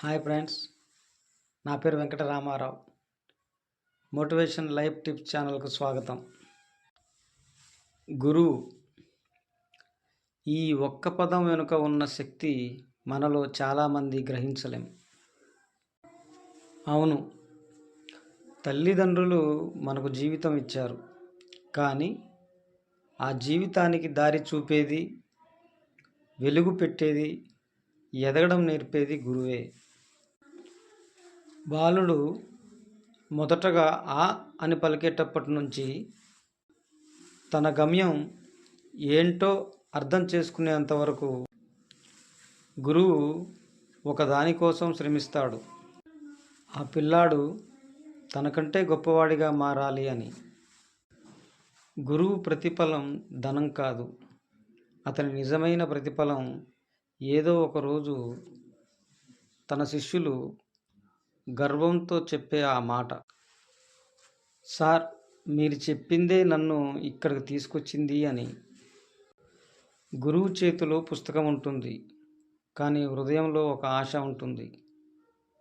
Hi friends, నా పేరు Venkata Ramarao. Motivation life tips ఛానల్కు స్వాగతం. గురువు, ఈ ఒక్క పదం వెనుక ఉన్న శక్తి మనలో చాలామంది గ్రహించలేం. అవును, తల్లిదండ్రులు మనకు జీవితం ఇచ్చారు, కానీ ఆ జీవితానికి దారి చూపేది, వెలుగు పెట్టేది, ఎదగడం నేర్పేది గురువే. బాలుడు మొదటగా ఆ అని పలికేటప్పటి నుంచి తన గమ్యం ఏంటో అర్థం చేసుకునేంత వరకు గురువు ఒకదాని కోసం శ్రమిస్తాడు. ఆ పిల్లాడు తనకంటే గొప్పవాడిగా మారాలి అని. గురువు ప్రతిఫలం ధనం కాదు, అతని నిజమైన ప్రతిఫలం ఏదో ఒకరోజు తన శిష్యులు గర్వంతో చెప్పే ఆ మాట, సార్ మీరు చెప్పిందే నన్ను ఇక్కడికి తీసుకొచ్చింది అని. గురువు చేతిలో పుస్తకం ఉంటుంది, కానీ హృదయంలో ఒక ఆశ ఉంటుంది.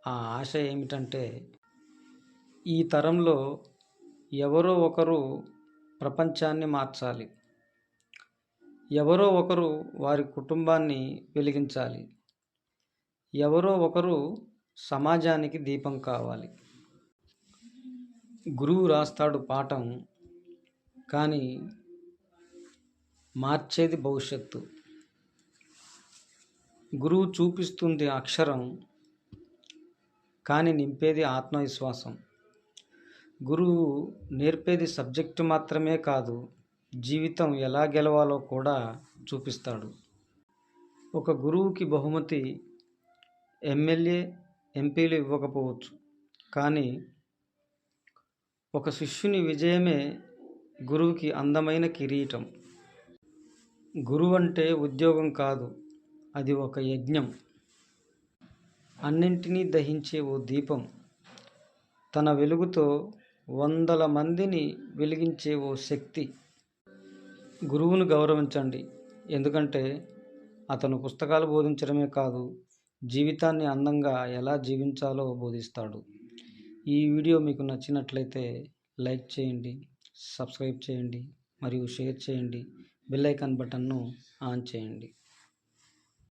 ఆ ఆశ ఏమిటంటే, ఈ తరంలో ఎవరో ఒకరు ప్రపంచాన్ని మార్చాలి, ఎవరో ఒకరు వారి కుటుంబాన్ని వెలిగించాలి, ఎవరో ఒకరు సమాజానికి దీపం కావాలి. గురువు రాస్తాడు పాఠం, కానీ మార్చేది భవిష్యత్తు. గురువు చూపిస్తుంది అక్షరం, కానీ నింపేది ఆత్మవిశ్వాసం. గురువు నేర్పేది సబ్జెక్టు మాత్రమే కాదు, జీవితం ఎలా గెలవాలో కూడా చూపిస్తాడు. ఒక గురువుకి బహుమతి ఎమ్మెల్యే, ఎంపీలు ఇవ్వకపోవచ్చు, కానీ ఒక శిష్యుని విజయమే గురువుకి అందమైన కిరీటం. గురువు అంటే ఉద్యోగం కాదు, అది ఒక యజ్ఞం. అన్నింటినీ దహించే ఓ దీపం, తన వెలుగుతో వందల మందిని వెలిగించే ఓ శక్తి. గురువును గౌరవించండి, ఎందుకంటే అతను పుస్తకాలు బోధించడమే కాదు, జీవితాన్ని అందంగా ఎలా జీవించాలో బోధిస్తాడు. ఈ వీడియో మీకు నచ్చినట్లయితే లైక్ చేయండి, సబ్స్క్రైబ్ చేయండి మరియు షేర్ చేయండి. బెల్ ఐకాన్ బటన్ను ఆన్ చేయండి.